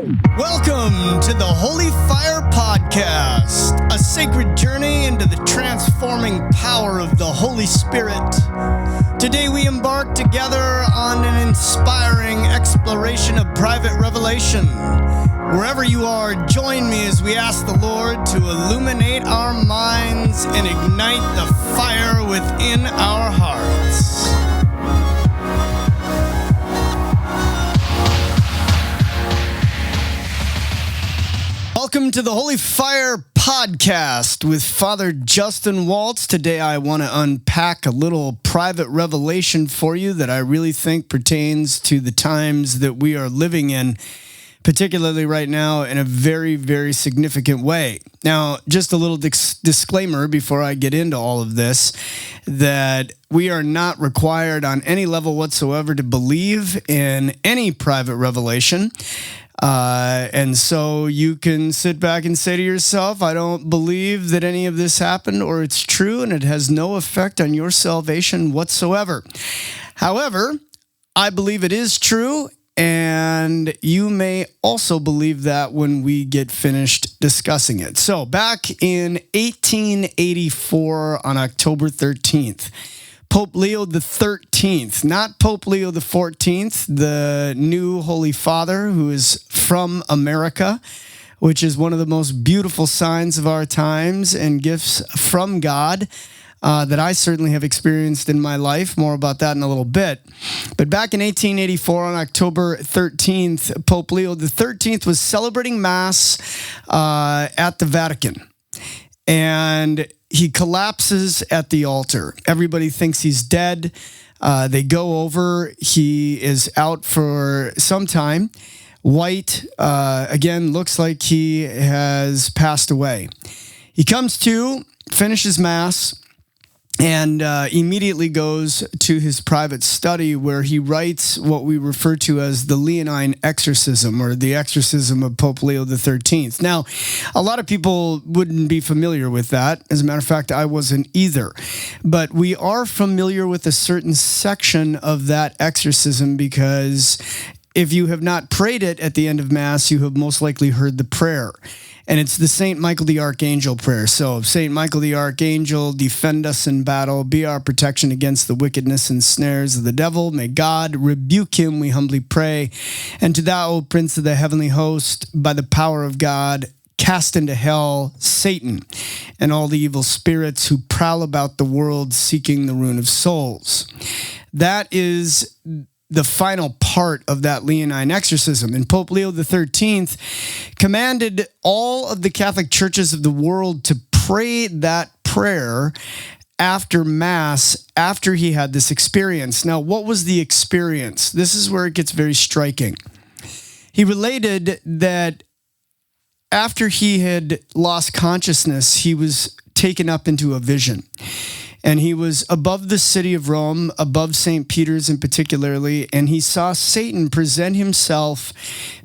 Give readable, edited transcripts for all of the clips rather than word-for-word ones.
Welcome to the Holy Fire Podcast, a sacred journey into the transforming power of the Holy Spirit. Today we embark together on an inspiring exploration of private revelation. Wherever you are, join me as we ask the Lord to illuminate our minds and ignite the fire within our hearts. Welcome to the Holy Fire Podcast with Father Justin Waltz. Today I want to unpack a little private revelation for you that I really think pertains to the times that we are living in, particularly right now, in a very, very significant way. Now, just a little disclaimer before I get into all of this, that we are not required on any level whatsoever to believe in any private revelation. And so you can sit back and say to yourself, I don't believe that any of this happened or it's true, and it has no effect on your salvation whatsoever. However, I believe it is true, and you may also believe that when we get finished discussing it. So back in 1884 on October 13th, Pope Leo XIII, not Pope Leo XIV, the new Holy Father who is from America, which is one of the most beautiful signs of our times and gifts from God that I certainly have experienced in my life. More about that in a little bit. But back in 1884 on October 13th, Pope Leo XIII was celebrating Mass at the Vatican. And he collapses at the altar. Everybody thinks he's dead. They go over. He is out for some time. White, again, looks like he has passed away. He comes to, finishes Mass, and immediately goes to his private study where he writes what we refer to as the Leonine exorcism, or the exorcism of Pope Leo XIII. Now, a lot of people wouldn't be familiar with that. As a matter of fact, I wasn't either. But we are familiar with a certain section of that exorcism because if you have not prayed it at the end of Mass, you have most likely heard the prayer. And it's the St. Michael the Archangel prayer. So, St. Michael the Archangel, defend us in battle, be our protection against the wickedness and snares of the devil. May God rebuke him, we humbly pray. And to thou, O Prince of the heavenly host, by the power of God, cast into hell Satan and all the evil spirits who prowl about the world seeking the ruin of souls. That is the final part of that Leonine exorcism. And Pope Leo XIII commanded all of the Catholic churches of the world to pray that prayer after Mass, after he had this experience. Now, what was the experience? This is where it gets very striking. He related that after he had lost consciousness, he was taken up into a vision. And he was above the city of Rome, above St. Peter's in particularly, and he saw Satan present himself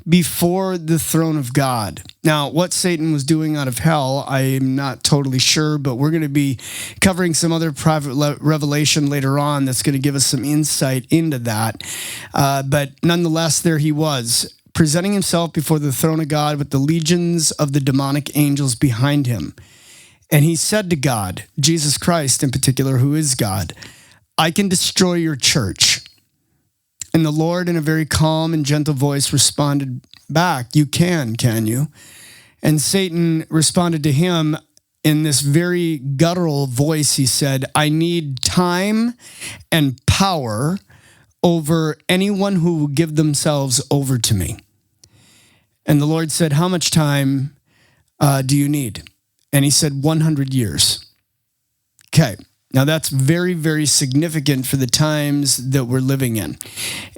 before the throne of God. Now, what Satan was doing out of hell, I'm not totally sure, but we're going to be covering some other private revelation later on that's going to give us some insight into that. But nonetheless, there he was, presenting himself before the throne of God with the legions of the demonic angels behind him. And he said to God, Jesus Christ in particular, who is God, I can destroy your church. And the Lord, in a very calm and gentle voice, responded back, you can you? And Satan responded to him in this very guttural voice. He said, I need time and power over anyone who will give themselves over to me. And the Lord said, how much time do you need? And he said, 100 years. Okay. Now that's very, very significant for the times that we're living in.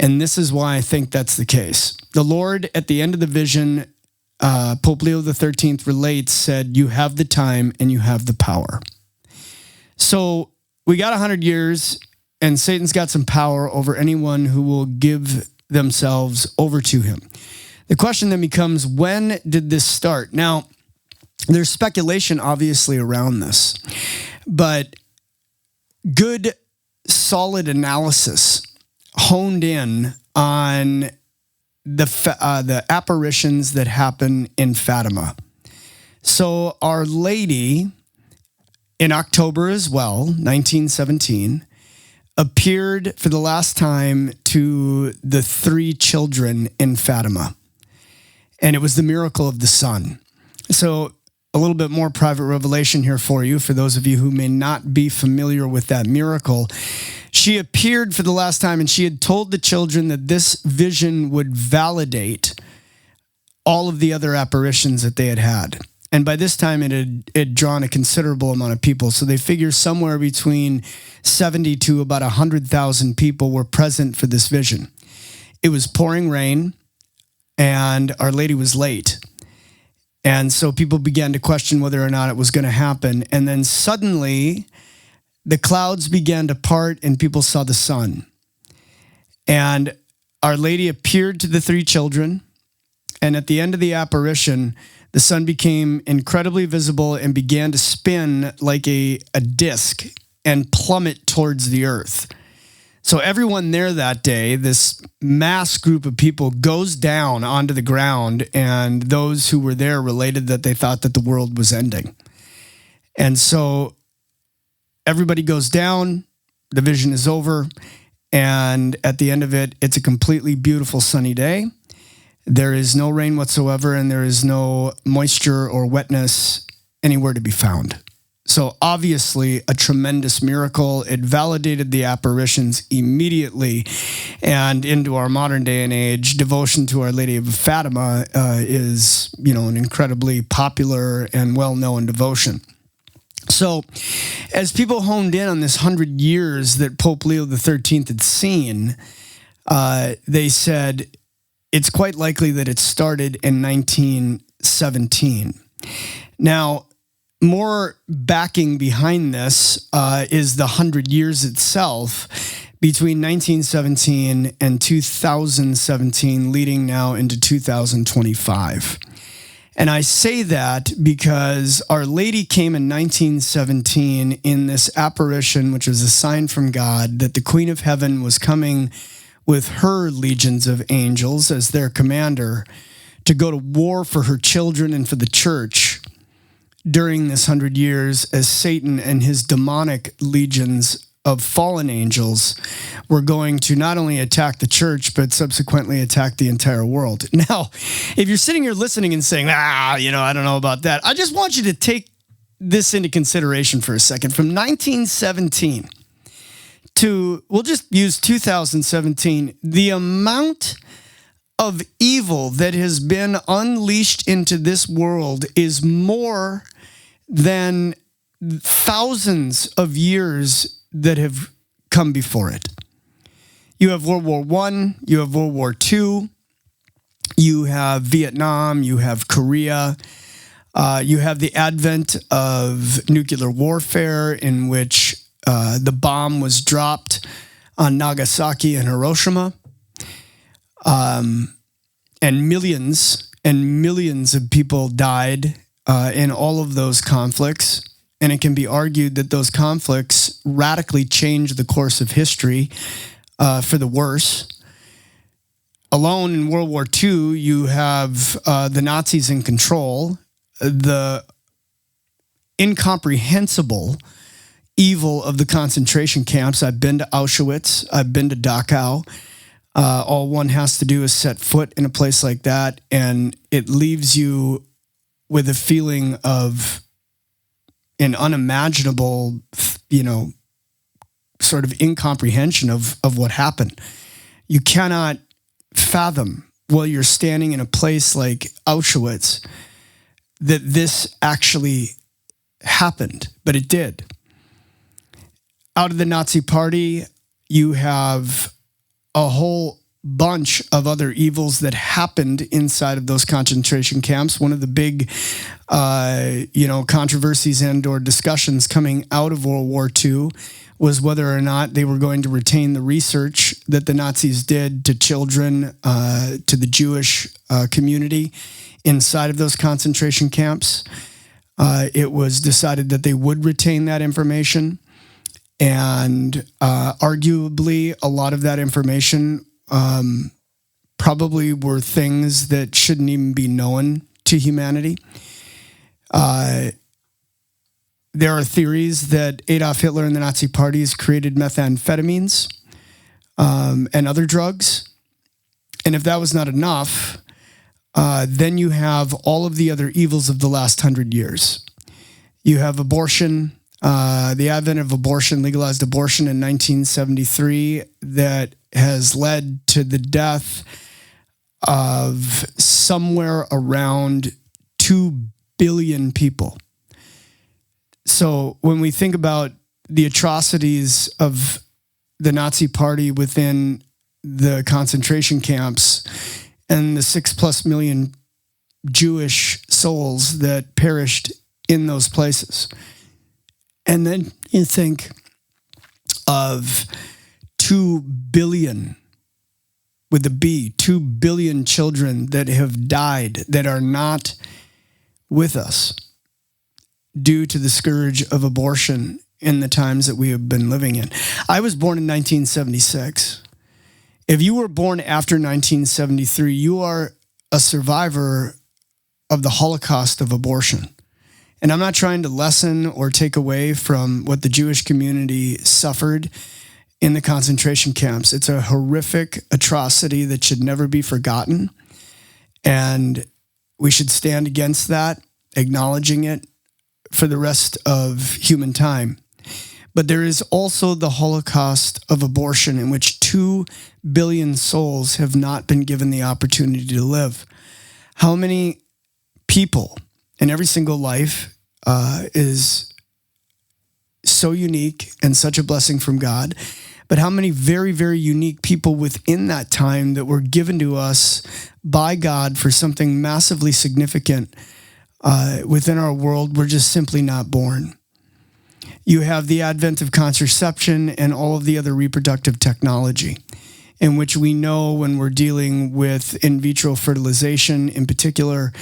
And this is why I think that's the case. The Lord, at the end of the vision, Pope Leo XIII relates, said, you have the time and you have the power. So we got 100 years and Satan's got some power over anyone who will give themselves over to him. The question then becomes, when did this start? Now, there's speculation obviously around this, but good, solid analysis honed in on the apparitions that happen in Fatima. So Our Lady, in October as well, 1917, appeared for the last time to the 3 children in Fatima. And it was the miracle of the sun. So a little bit more private revelation here for you, for those of you who may not be familiar with that miracle. She appeared for the last time, and she had told the children that this vision would validate all of the other apparitions that they had had. And by this time, it had drawn a considerable amount of people. So they figure somewhere between 70 to about 100,000 people were present for this vision. It was pouring rain, and Our Lady was late. And so people began to question whether or not it was going to happen. And then suddenly, the clouds began to part, and people saw the sun. And Our Lady appeared to the 3 children. And at the end of the apparition, the sun became incredibly visible and began to spin like a disc and plummet towards the earth. So everyone there that day, this mass group of people, goes down onto the ground, and those who were there related that they thought that the world was ending. And so everybody goes down, the vision is over, and at the end of it, it's a completely beautiful sunny day. There is no rain whatsoever, and there is no moisture or wetness anywhere to be found. So obviously a tremendous miracle. It validated the apparitions immediately. And into our modern day and age, devotion to Our Lady of Fatima is, an incredibly popular and well-known devotion. So as people honed in on this 100 years that Pope Leo XIII had seen, they said, it's quite likely that it started in 1917. Now, more backing behind this is the 100 years itself between 1917 and 2017, leading now into 2025. And I say that because Our Lady came in 1917 in this apparition, which was a sign from God that the Queen of Heaven was coming with her legions of angels as their commander to go to war for her children and for the church during this 100 years, as Satan and his demonic legions of fallen angels were going to not only attack the church, but subsequently attack the entire world. Now, if you're sitting here listening and saying, I don't know about that, I just want you to take this into consideration for a second. From 1917 we'll just use 2017, the amount of evil that has been unleashed into this world is more than thousands of years that have come before it. You have World War I, you have World War II, you have Vietnam, you have Korea, you have the advent of nuclear warfare, in which the bomb was dropped on Nagasaki and Hiroshima. And millions of people died in all of those conflicts. And it can be argued that those conflicts radically changed the course of history for the worse. Alone in World War II, you have the Nazis in control, the incomprehensible evil of the concentration camps. I've been to Auschwitz. I've been to Dachau. All one has to do is set foot in a place like that, and it leaves you with a feeling of an unimaginable, sort of incomprehension of what happened. You cannot fathom, while you're standing in a place like Auschwitz, that this actually happened, but it did. Out of the Nazi Party, you have a whole bunch of other evils that happened inside of those concentration camps. One of the big, controversies and or discussions coming out of World War II was whether or not they were going to retain the research that the Nazis did to children, to the Jewish community inside of those concentration camps. It was decided that they would retain that information. And arguably, a lot of that information probably were things that shouldn't even be known to humanity. There are theories that Adolf Hitler and the Nazi parties created methamphetamines and other drugs. And if that was not enough, then you have all of the other evils of the last 100 years. You have abortion, the advent of abortion, legalized abortion in 1973, that has led to the death of somewhere around 2 billion people. So when we think about the atrocities of the Nazi party within the concentration camps and the 6+ million Jewish souls that perished in those places, and then you think of 2 billion, with a B, 2 billion children that have died, that are not with us due to the scourge of abortion in the times that we have been living in. I was born in 1976. If you were born after 1973, you are a survivor of the Holocaust of abortion. And I'm not trying to lessen or take away from what the Jewish community suffered in the concentration camps. It's a horrific atrocity that should never be forgotten. And we should stand against that, acknowledging it for the rest of human time. But there is also the Holocaust of abortion, in which 2 billion souls have not been given the opportunity to live. How many people, and every single life is so unique and such a blessing from God, but how many very, very unique people within that time that were given to us by God for something massively significant within our world were just simply not born. You have the advent of contraception and all of the other reproductive technology, in which we know when we're dealing with in vitro fertilization in particular,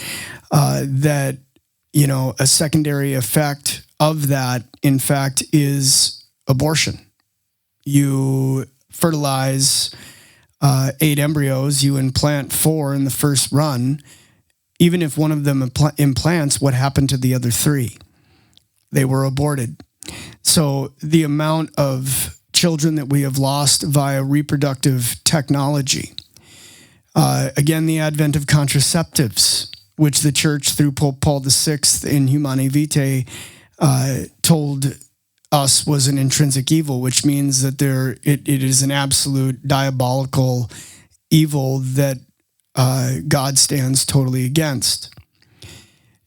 that, you know, a secondary effect of that, in fact, is abortion. You fertilize 8 embryos, you implant 4 in the first run. Even if one of them implants, what happened to the other 3? They were aborted. So the amount of children that we have lost via reproductive technology. Again, the advent of contraceptives, which the church through Pope Paul VI in Humanae Vitae told us was an intrinsic evil, which means that it is an absolute diabolical evil that God stands totally against.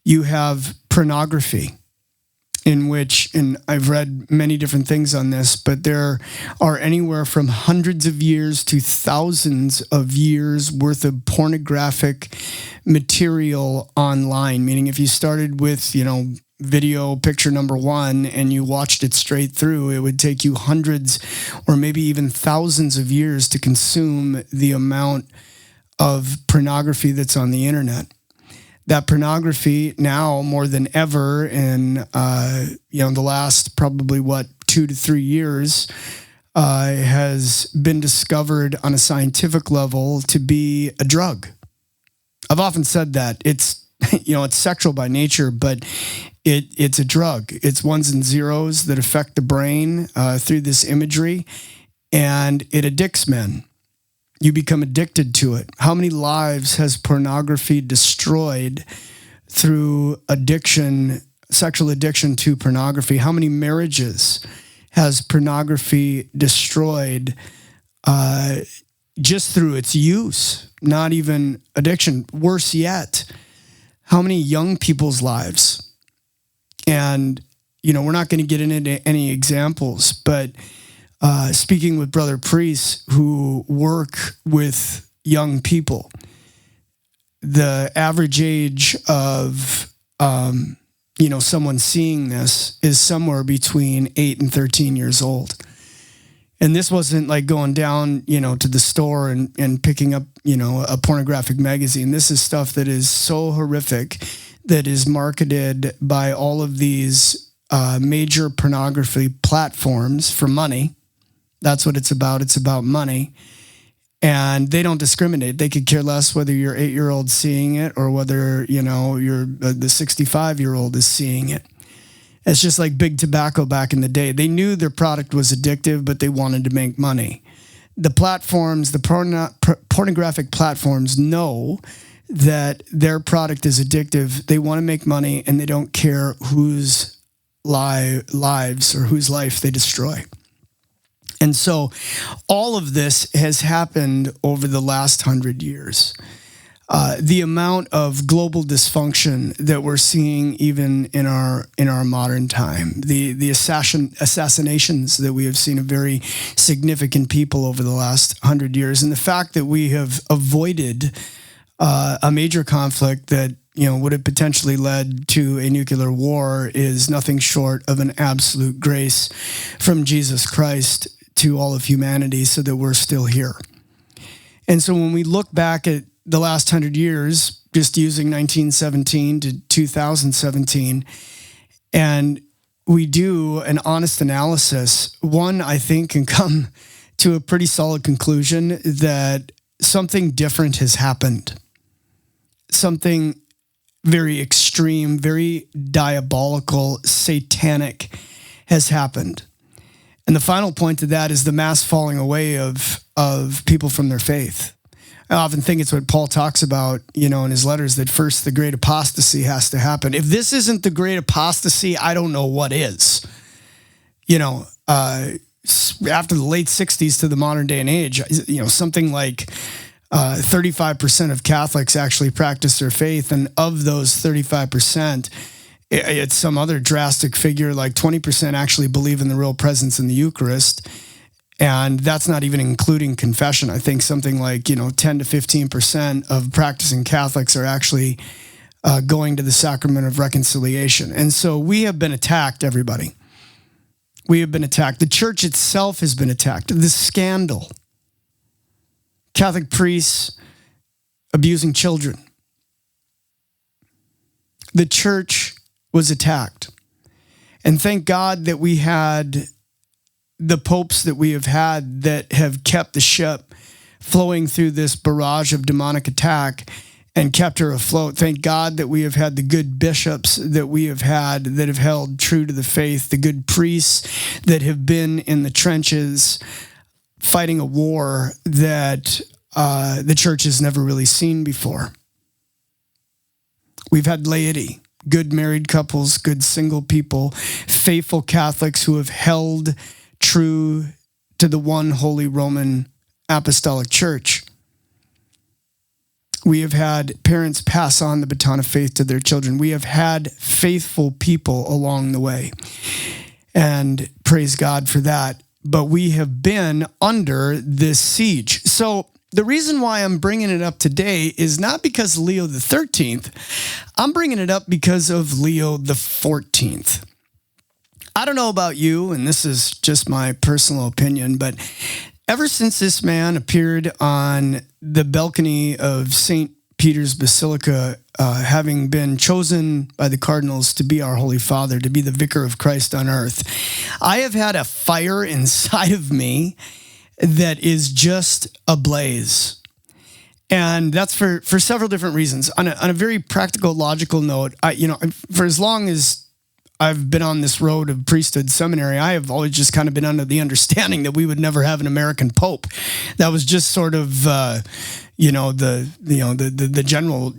You have pornography, in which, and I've read many different things on this, but there are anywhere from hundreds of years to thousands of years worth of pornographic material online. Meaning if you started with, video picture number 1 and you watched it straight through, it would take you hundreds or maybe even thousands of years to consume the amount of pornography that's on the internet. That pornography now more than ever in the last probably 2 to 3 years has been discovered on a scientific level to be a drug. I've often said that it's it's sexual by nature, but it's a drug. It's ones and zeros that affect the brain through this imagery, and it addicts men. You become addicted to it. How many lives has pornography destroyed through addiction, sexual addiction to pornography? How many marriages has pornography destroyed just through its use? Not even addiction. Worse yet, how many young people's lives? And, we're not going to get into any examples, but speaking with brother priests who work with young people, the average age of, someone seeing this is somewhere between 8 and 13 years old. And this wasn't like going down, to the store and picking up, a pornographic magazine. This is stuff that is so horrific that is marketed by all of these major pornography platforms for money. That's what it's about. It's about money. And they don't discriminate. They could care less whether your 8-year-old seeing it or whether, the 65-year-old is seeing it. It's just like big tobacco back in the day. They knew their product was addictive, but they wanted to make money. The platforms, the pornographic platforms know that their product is addictive. They want to make money, and they don't care whose lives or whose life they destroy. And so all of this has happened over the last 100 years. The amount of global dysfunction that we're seeing even in our modern time, the assassinations that we have seen of very significant people over the last 100 years, and the fact that we have avoided a major conflict that would have potentially led to a nuclear war is nothing short of an absolute grace from Jesus Christ to all of humanity, so that we're still here. And so when we look back at the last 100 years, just using 1917 to 2017, and we do an honest analysis, one, I think, can come to a pretty solid conclusion that something different has happened. Something very extreme, very diabolical, satanic has happened. And the final point to that is the mass falling away of people from their faith. I often think it's what Paul talks about, in his letters, that first the great apostasy has to happen. If this isn't the great apostasy, I don't know what is. After the late 60s to the modern day and age, something like 35% of Catholics actually practice their faith. And of those 35%, it's some other drastic figure, like 20% actually believe in the real presence in the Eucharist. And that's not even including confession. I think something like, 10 to 15% of practicing Catholics are actually going to the sacrament of reconciliation. And so we have been attacked, everybody. We have been attacked. The church itself has been attacked. The scandal. Catholic priests abusing children. The church was attacked. And thank God that we had the popes that we have had that have kept the ship flowing through this barrage of demonic attack and kept her afloat. Thank God that we have had the good bishops that we have had that have held true to the faith, the good priests that have been in the trenches fighting a war that the church has never really seen before. We've had laity, good married couples, good single people, faithful Catholics who have held true to the one holy Roman Apostolic Church. We have had parents pass on the baton of faith to their children. We have had faithful people along the way. And praise God for that. But we have been under this siege. So the reason why I'm bringing it up today is not because of Leo XIII. I'm bringing it up because of Leo XIV. I don't know about you, and this is just my personal opinion, but ever since this man appeared on the balcony of St. Peter's Basilica, having been chosen by the cardinals to be our Holy Father, to be the vicar of Christ on earth, I have had a fire inside of me that is just ablaze. And that's for several different reasons. On a very practical, logical note, for as long as I've been on this road of priesthood seminary, I have always just kind of been under the understanding that we would never have an American pope. That was just sort of, the general,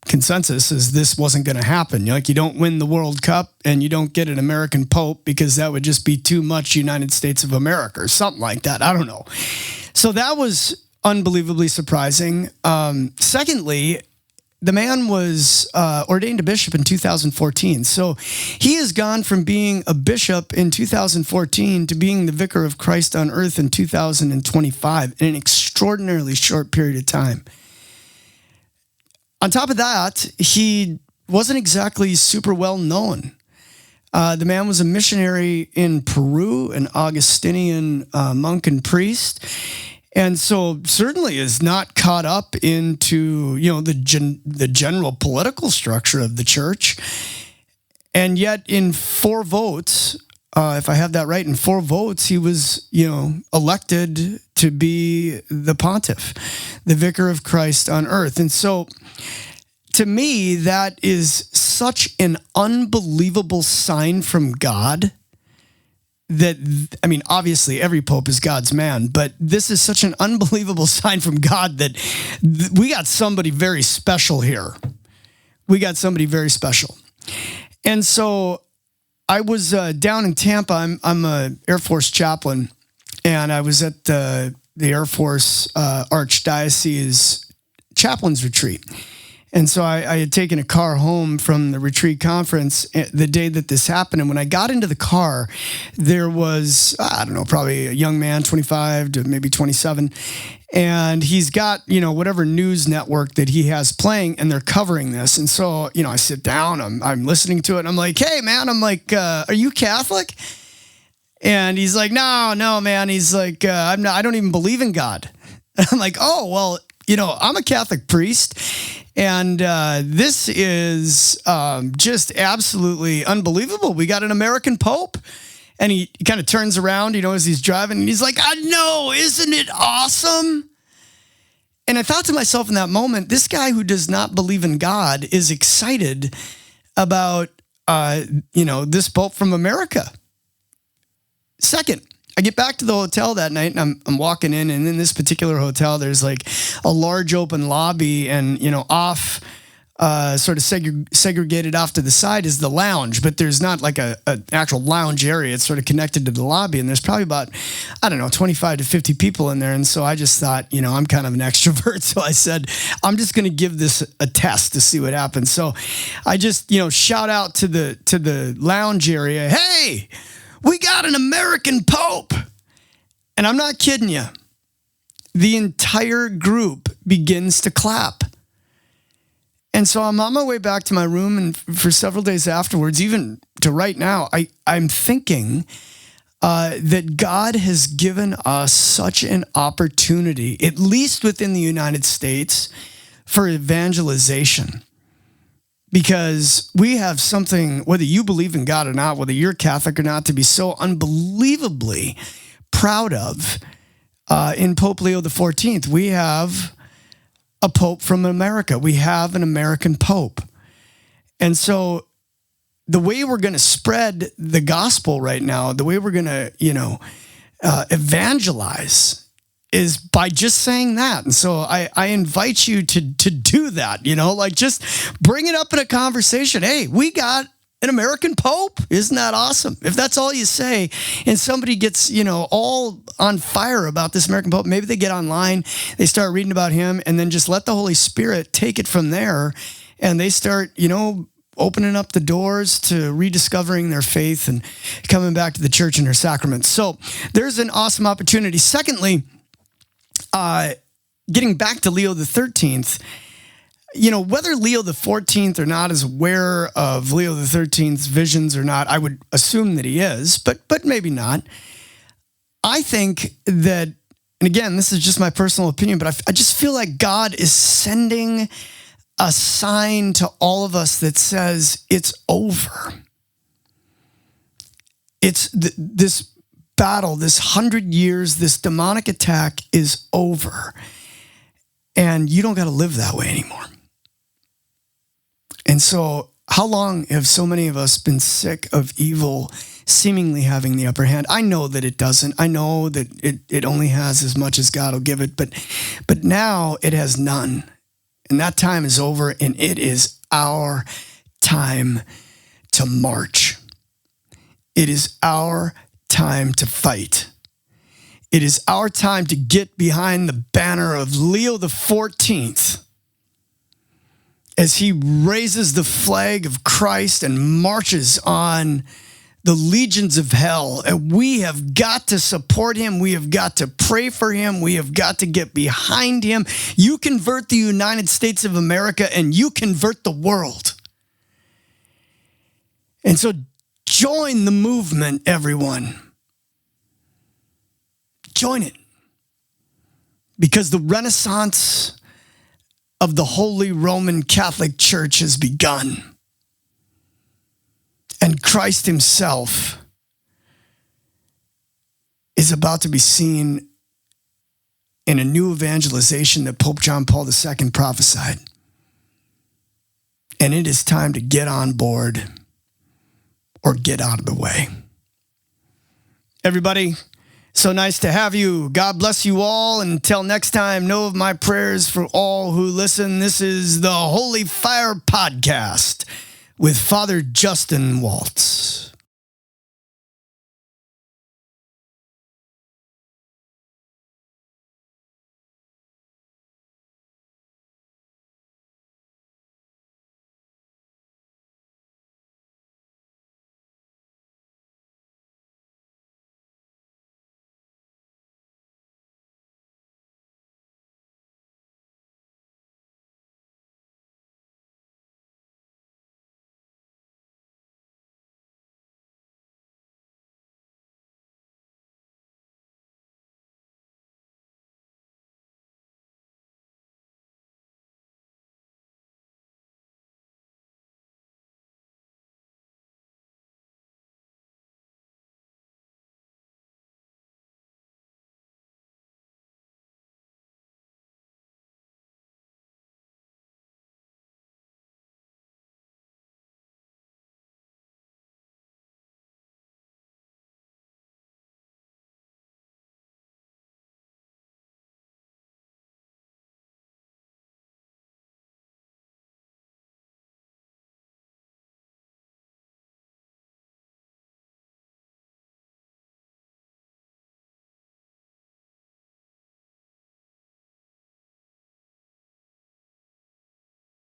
consensus is this wasn't going to happen. You don't win the World Cup and you don't get an American pope because that would just be too much United States of America or something like that. I don't know. So that was unbelievably surprising. Secondly, the man was ordained a bishop in 2014. So he has gone from being a bishop in 2014 to being the vicar of Christ on earth in 2025 in an extraordinarily short period of time. On top of that, he wasn't exactly super well known. The man was a missionary in Peru, an Augustinian monk and priest. And so certainly is not caught up into, the general political structure of the church. And yet in 4 votes if I have that right, in 4 votes, he was, elected to be the pontiff, the vicar of Christ on earth. And so to me, that is such an unbelievable sign from God that, obviously every pope is God's man, but this is such an unbelievable sign from God that we got somebody very special here. We got somebody very special. And so I was down in Tampa. I'm a Air Force chaplain, and I was at the Air Force Archdiocese chaplains retreat. And so I had taken a car home from the retreat conference the day that this happened. And when I got into the car, there was, probably a young man, 25 to maybe 27. And he's got, whatever news network that he has playing, and they're covering this. And so, I sit down, I'm listening to it. And I'm like, hey, man, are you Catholic? And he's like, no, man. He's like, I don't even believe in God. I'm like, oh, well, I'm a Catholic priest. And this is just absolutely unbelievable. We got an American Pope. And he kind of turns around, as he's driving. And he's like, I know, isn't it awesome? And I thought to myself in that moment, this guy who does not believe in God is excited about, this Pope from America. Second, I get back to the hotel that night, and I'm walking in, and in this particular hotel, there's like a large open lobby, and off, sort of segregated off to the side is the lounge, but there's not like an actual lounge area. It's sort of connected to the lobby, and there's probably about 25 to 50 people in there. And so I just thought, I'm kind of an extrovert, so I said, I'm just going to give this a test to see what happens. So I just shout out to the lounge area, hey, we got an American Pope. And I'm not kidding you. The entire group begins to clap. And so I'm on my way back to my room, and for several days afterwards, even to right now, I'm thinking that God has given us such an opportunity, at least within the United States, for evangelization. Because we have something, whether you believe in God or not, whether you're Catholic or not, to be so unbelievably proud of. In Pope Leo XIV, we have a pope from America. We have an American pope. And so the way we're going to spread the gospel right now, the way we're going to, evangelize is by just saying that. And so I invite you to do that, just bring it up in a conversation. Hey, we got an American Pope. Isn't that awesome? If that's all you say and somebody gets, all on fire about this American Pope, maybe they get online, they start reading about him, and then just let the Holy Spirit take it from there. And they start, opening up the doors to rediscovering their faith and coming back to the church and her sacraments. So there's an awesome opportunity. Secondly, getting back to Leo XIII, whether Leo XIV or not is aware of Leo XIII's visions or not, I would assume that he is, but maybe not. I think that, and again, this is just my personal opinion, but I just feel like God is sending a sign to all of us that says it's over. It's this battle, this 100 years, this demonic attack is over. And you don't got to live that way anymore. And so how long have so many of us been sick of evil seemingly having the upper hand? I know that it doesn't. I know that it only has as much as God will give it. But now it has none. And that time is over, and it is our time to march. It is our time to fight. It is our time to get behind the banner of Leo XIV as he raises the flag of Christ and marches on the legions of hell. And we have got to support him. We have got to pray for him. We have got to get behind him. You convert the United States of America, and you convert the world. And so join the movement, everyone. Join it. Because the Renaissance of the Holy Roman Catholic Church has begun. And Christ himself is about to be seen in a new evangelization that Pope John Paul II prophesied. And it is time to get on board or get out of the way. Everybody, so nice to have you. God bless you all. Until next time, know of my prayers for all who listen. This is the Holy Fire Podcast with Father Justin Waltz.